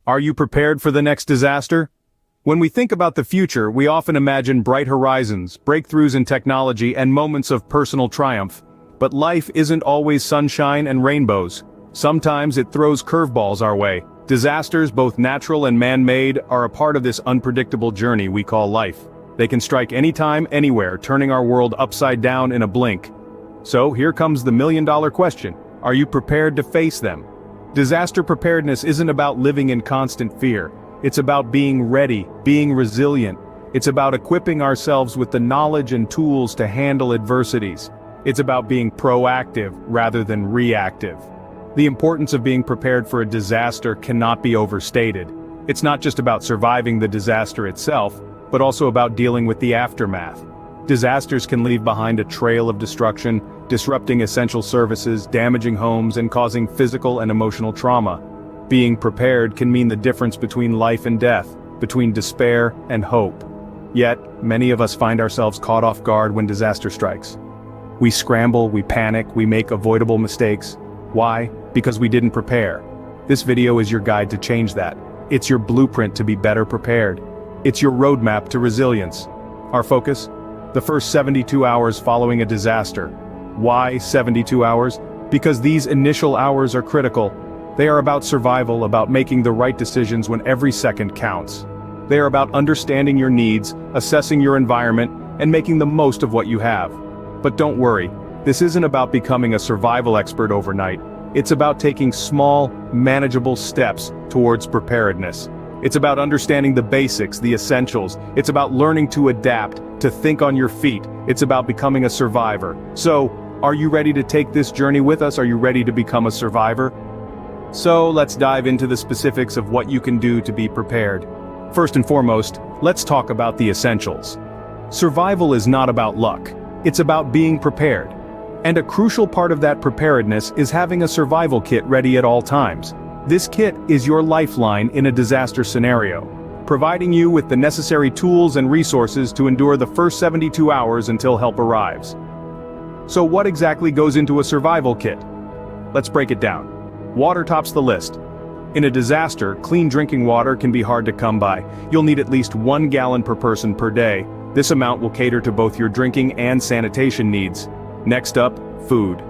Are you prepared for the next disaster? When we think about the future, we often imagine bright horizons, breakthroughs in technology, and moments of personal triumph. But life isn't always sunshine and rainbows. Sometimes it throws curveballs our way. Disasters, both natural and man-made, are a part of this unpredictable journey we call life. They can strike anytime, anywhere, turning our world upside down in a blink. So here comes the million-dollar question. Are you prepared to face them? Disaster preparedness isn't about living in constant fear. It's about being ready, being resilient. It's about equipping ourselves with the knowledge and tools to handle adversities. It's about being proactive rather than reactive. The importance of being prepared for a disaster cannot be overstated. It's not just about surviving the disaster itself, but also about dealing with the aftermath. Disasters can leave behind a trail of destruction, disrupting essential services, damaging homes, and causing physical and emotional trauma. Being prepared can mean the difference between life and death, between despair and hope. Yet, many of us find ourselves caught off guard when disaster strikes. We scramble, we panic, we make avoidable mistakes. Why? Because we didn't prepare. This video is your guide to change that. It's your blueprint to be better prepared. It's your roadmap to resilience. Our focus? The first 72 hours following a disaster. Why 72 hours? Because these initial hours are critical. They are about survival, about making the right decisions when every second counts. They are about understanding your needs, assessing your environment, and making the most of what you have. But don't worry, this isn't about becoming a survival expert overnight. It's about taking small, manageable steps towards preparedness. It's about understanding the basics, the essentials. It's about learning to adapt, to think on your feet. It's about becoming a survivor. So, are you ready to take this journey with us? Are you ready to become a survivor? So, let's dive into the specifics of what you can do to be prepared. First and foremost, let's talk about the essentials. Survival is not about luck. It's about being prepared. And a crucial part of that preparedness is having a survival kit ready at all times. This kit is your lifeline in a disaster scenario, providing you with the necessary tools and resources to endure the first 72 hours until help arrives. So what exactly goes into a survival kit? Let's break it down. Water tops the list. In a disaster, clean drinking water can be hard to come by. You'll need at least 1 gallon per person per day. This amount will cater to both your drinking and sanitation needs. Next up, food.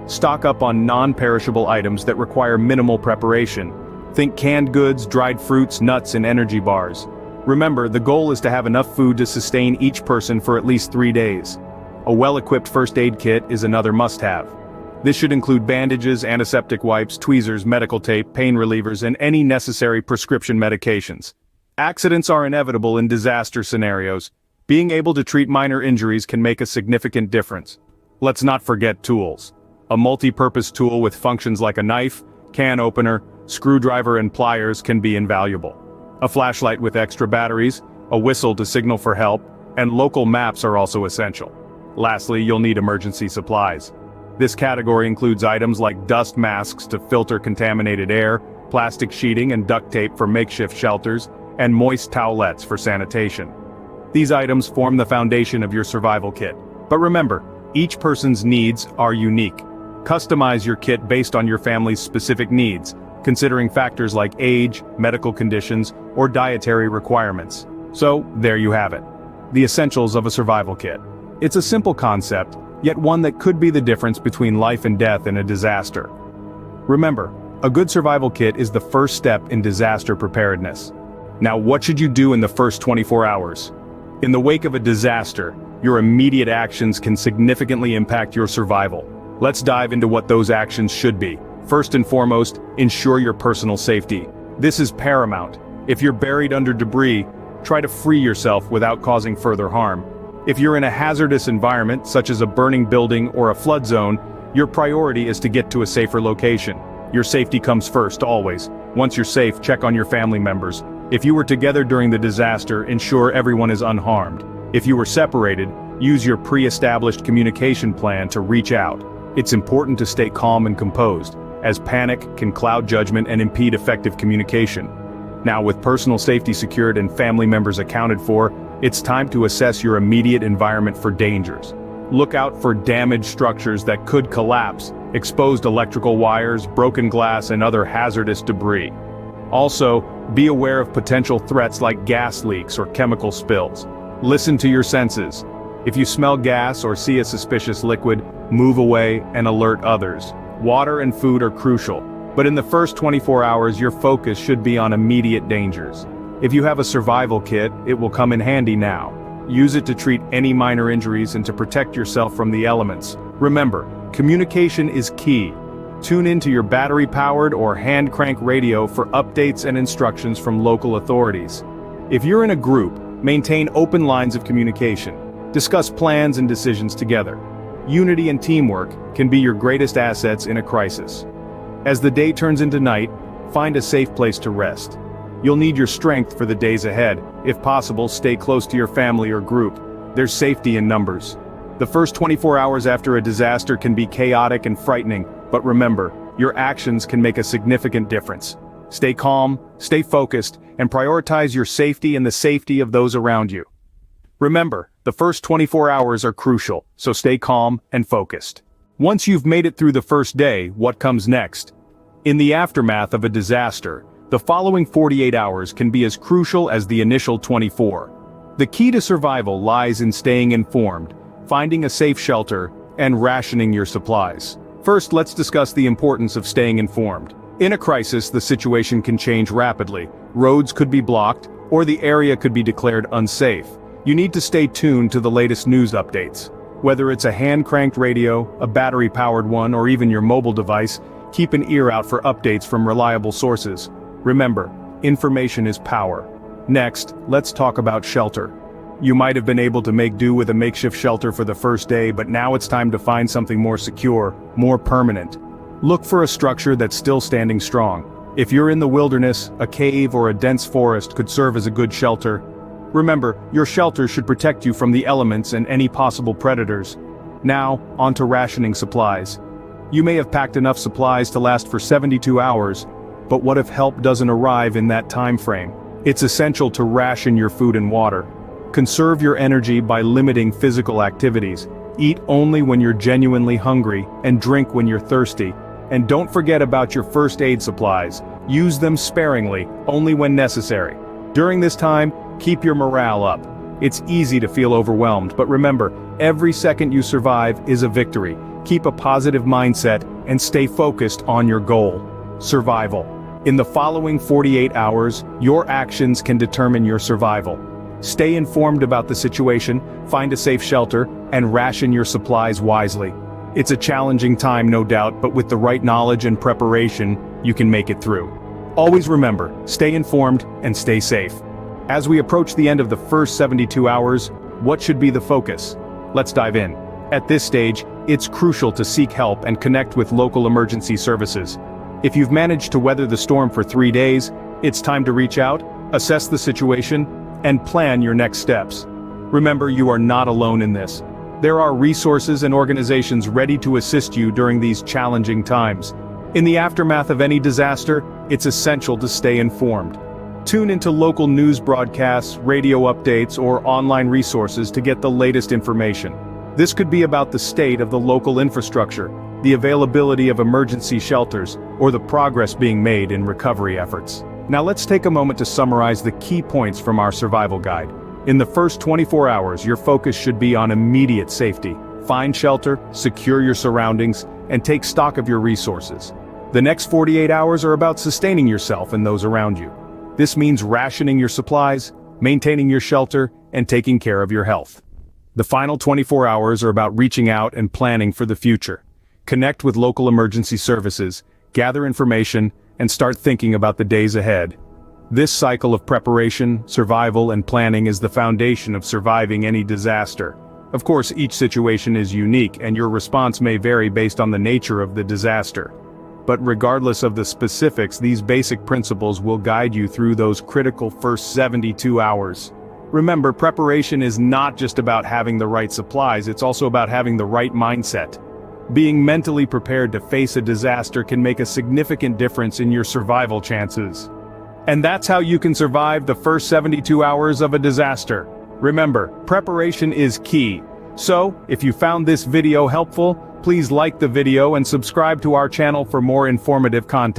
Stock up on non-perishable items that require minimal preparation. Think canned goods, dried fruits, nuts, and energy bars. Remember, the goal is to have enough food to sustain each person for at least 3 days. A well-equipped first aid kit is another must-have. This should include bandages, antiseptic wipes, tweezers, medical tape, pain relievers, and any necessary prescription medications. Accidents are inevitable in disaster scenarios. Being able to treat minor injuries can make a significant difference. Let's not forget tools. A multi-purpose tool with functions like a knife, can opener, screwdriver, and pliers can be invaluable. A flashlight with extra batteries, a whistle to signal for help, and local maps are also essential. Lastly, you'll need emergency supplies. This category includes items like dust masks to filter contaminated air, plastic sheeting and duct tape for makeshift shelters, and moist towelettes for sanitation. These items form the foundation of your survival kit. But remember, each person's needs are unique. Customize your kit based on your family's specific needs, considering factors like age, medical conditions, or dietary requirements. So, there you have it. The essentials of a survival kit. It's a simple concept, yet one that could be the difference between life and death in a disaster. Remember, a good survival kit is the first step in disaster preparedness. Now, what should you do in the first 24 hours? In the wake of a disaster, your immediate actions can significantly impact your survival. Let's dive into what those actions should be. First and foremost, ensure your personal safety. This is paramount. If you're buried under debris, try to free yourself without causing further harm. If you're in a hazardous environment, such as a burning building or a flood zone, your priority is to get to a safer location. Your safety comes first, always. Once you're safe, check on your family members. If you were together during the disaster, ensure everyone is unharmed. If you were separated, use your pre-established communication plan to reach out. It's important to stay calm and composed, as panic can cloud judgment and impede effective communication. Now, with personal safety secured and family members accounted for, it's time to assess your immediate environment for dangers. Look out for damaged structures that could collapse, exposed electrical wires, broken glass, and other hazardous debris. Also, be aware of potential threats like gas leaks or chemical spills. Listen to your senses. If you smell gas or see a suspicious liquid, move away and alert others. Water and food are crucial, but in the first 24 hours your focus should be on immediate dangers. If you have a survival kit, it will come in handy now. Use it to treat any minor injuries and to protect yourself from the elements. Remember, communication is key. Tune into your battery-powered or hand-crank radio for updates and instructions from local authorities. If you're in a group, maintain open lines of communication. Discuss plans and decisions together. Unity and teamwork can be your greatest assets in a crisis. As the day turns into night, find a safe place to rest. You'll need your strength for the days ahead. If possible, stay close to your family or group. There's safety in numbers. The first 24 hours after a disaster can be chaotic and frightening, but remember, your actions can make a significant difference. Stay calm, stay focused, and prioritize your safety and the safety of those around you. Remember, the first 24 hours are crucial, so stay calm and focused. Once you've made it through the first day, what comes next? In the aftermath of a disaster, the following 48 hours can be as crucial as the initial 24. The key to survival lies in staying informed, finding a safe shelter, and rationing your supplies. First, let's discuss the importance of staying informed. In a crisis, the situation can change rapidly. Roads could be blocked, or the area could be declared unsafe. You need to stay tuned to the latest news updates. Whether it's a hand-cranked radio, a battery-powered one, or even your mobile device, keep an ear out for updates from reliable sources. Remember, information is power. Next, let's talk about shelter. You might have been able to make do with a makeshift shelter for the first day, but now it's time to find something more secure, more permanent. Look for a structure that's still standing strong. If you're in the wilderness, a cave or a dense forest could serve as a good shelter. Remember, your shelter should protect you from the elements and any possible predators. Now, on to rationing supplies. You may have packed enough supplies to last for 72 hours, but what if help doesn't arrive in that time frame? It's essential to ration your food and water. Conserve your energy by limiting physical activities. Eat only when you're genuinely hungry, and drink when you're thirsty. And don't forget about your first aid supplies. Use them sparingly, only when necessary. During this time, keep your morale up. It's easy to feel overwhelmed, but remember, every second you survive is a victory. Keep a positive mindset and stay focused on your goal: survival. In the following 48 hours, your actions can determine your survival. Stay informed about the situation, find a safe shelter, and ration your supplies wisely. It's a challenging time, no doubt, but with the right knowledge and preparation, you can make it through. Always remember, stay informed and stay safe. As we approach the end of the first 72 hours, what should be the focus? Let's dive in. At this stage, it's crucial to seek help and connect with local emergency services. If you've managed to weather the storm for 3 days, it's time to reach out, assess the situation, and plan your next steps. Remember, you are not alone in this. There are resources and organizations ready to assist you during these challenging times. In the aftermath of any disaster, it's essential to stay informed. Tune into local news broadcasts, radio updates, or online resources to get the latest information. This could be about the state of the local infrastructure, the availability of emergency shelters, or the progress being made in recovery efforts. Now let's take a moment to summarize the key points from our survival guide. In the first 24 hours, your focus should be on immediate safety. Find shelter, secure your surroundings, and take stock of your resources. The next 48 hours are about sustaining yourself and those around you. This means rationing your supplies, maintaining your shelter, and taking care of your health. The final 24 hours are about reaching out and planning for the future. Connect with local emergency services, gather information, and start thinking about the days ahead. This cycle of preparation, survival, and planning is the foundation of surviving any disaster. Of course, each situation is unique, and your response may vary based on the nature of the disaster. But regardless of the specifics, these basic principles will guide you through those critical first 72 hours. Remember, preparation is not just about having the right supplies, it's also about having the right mindset. Being mentally prepared to face a disaster can make a significant difference in your survival chances. And that's how you can survive the first 72 hours of a disaster. Remember, preparation is key. So, if you found this video helpful, please like the video and subscribe to our channel for more informative content.